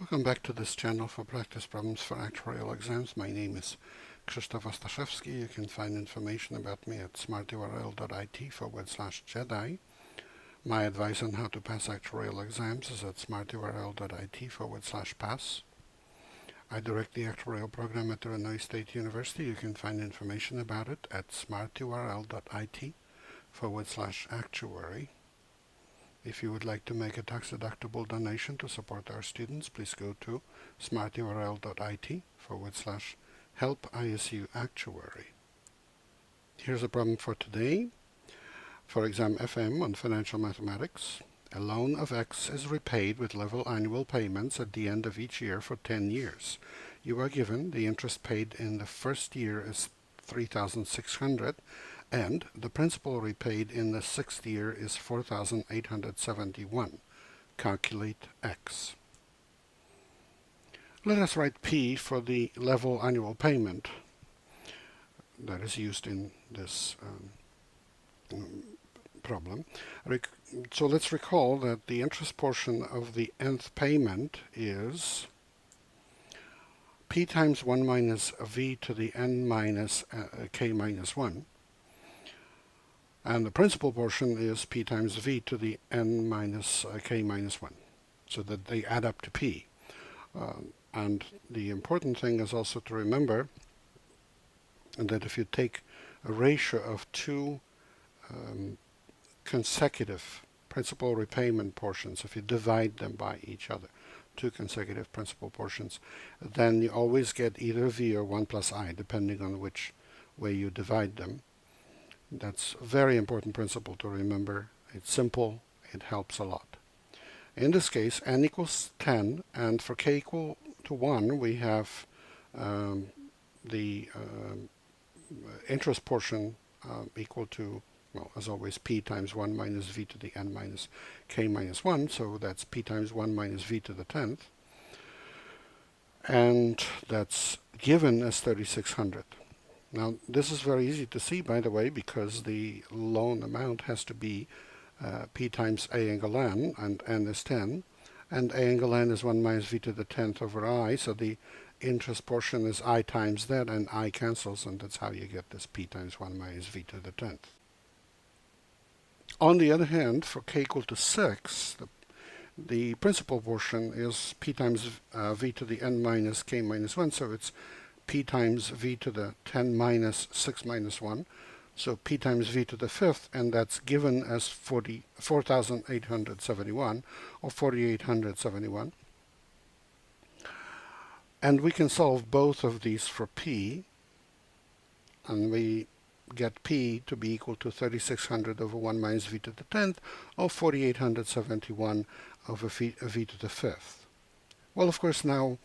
Welcome back to this channel for practice problems for actuarial exams. My name is Krzysztof Ostaszewski. You can find information about me at smarturl.it/Jedi. My advice on how to pass actuarial exams is at smarturl.it/pass. I direct the actuarial program at Illinois State University. You can find information about it at smarturl.it/actuary. If you would like to make a tax-deductible donation to support our students, please go to smarturl.it/help-ISU-actuary. Here's a problem for today. For exam FM on financial mathematics, a loan of X is repaid with level annual payments at the end of each year for 10 years. You are given the interest paid in the first year is $3,600 and the principal repaid in the sixth year is $4,871. Calculate X. Let us write P for the level annual payment that is used in this problem. So let's recall that the interest portion of the nth payment is P times 1 minus V to the n minus k minus 1. And the principal portion is P times V to the n minus k minus 1, so that they add up to P. And the important thing is also to remember that if you take a ratio of two consecutive principal repayment portions, if you divide them by each other, two consecutive principal portions, then you always get either V or 1 plus I, depending on which way you divide them. That's a very important principle to remember. It's simple, it helps a lot. In this case, n equals 10, and for k equal to 1, we have the interest portion equal to, well, as always, P times 1 minus V to the n minus k minus 1, so that's P times 1 minus V to the 10th, and that's given as 3,600. Now, this is very easy to see, by the way, because the loan amount has to be P times A angle n, and n is 10, and A angle n is 1 minus V to the 10th over I, so the interest portion is I times that, and I cancels, and that's how you get this P times 1 minus V to the 10th. On the other hand, for k equal to 6, the principal portion is P times V to the n minus k minus 1, so it's P times V to the 10 minus 6 minus 1, so P times V to the 5th, and that's given as 4,871 or 4,871. And we can solve both of these for P, and we get P to be equal to 3,600 over 1 minus V to the 10th, or 4,871 over V to the 5th. Well, of course, now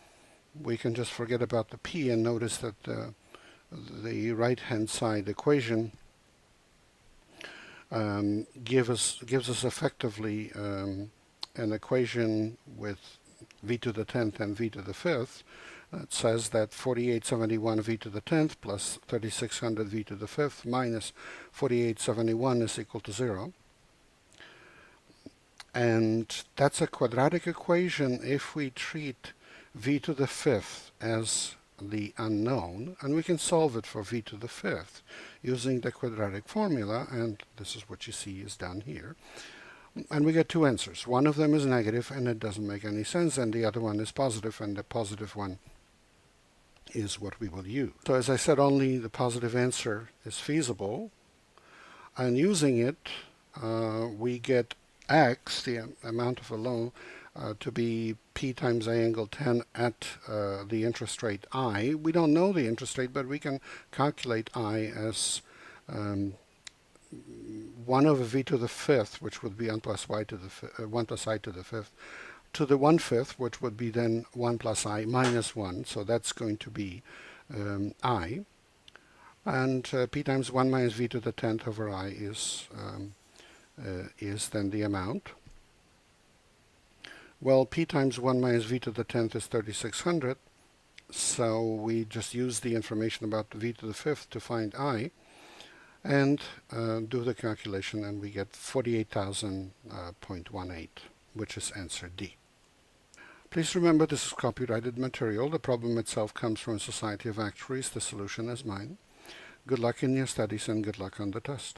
we can just forget about the P and notice that the right-hand side equation gives us effectively an equation with V to the 10th and V to the 5th. It says that 4,871 V to the 10th plus 3,600 V to the 5th minus 4,871 is equal to 0. And that's a quadratic equation if we treat V to the 5th as the unknown, and we can solve it for V to the 5th using the quadratic formula, and this is what you see is down here. And we get two answers. One of them is negative, and it doesn't make any sense, and the other one is positive, and the positive one is what we will use. So as I said, only the positive answer is feasible, and using it, we get X, the amount of a loan, to be P times A angle 10 at the interest rate I. We don't know the interest rate, but we can calculate I as 1 over V to the 5th, which would be 1 plus I to the 5th, to the 1/5, which would be then 1 plus I minus 1. So that's going to be I. And P times 1 minus V to the 10th over I is then the amount. Well, P times 1 minus V to the 10th is 3,600, so we just use the information about V to the 5th to find I, and do the calculation, and we get 48,000.18, which is answer D. Please remember this is copyrighted material. The problem itself comes from Society of Actuaries. The solution is mine. Good luck in your studies and good luck on the test.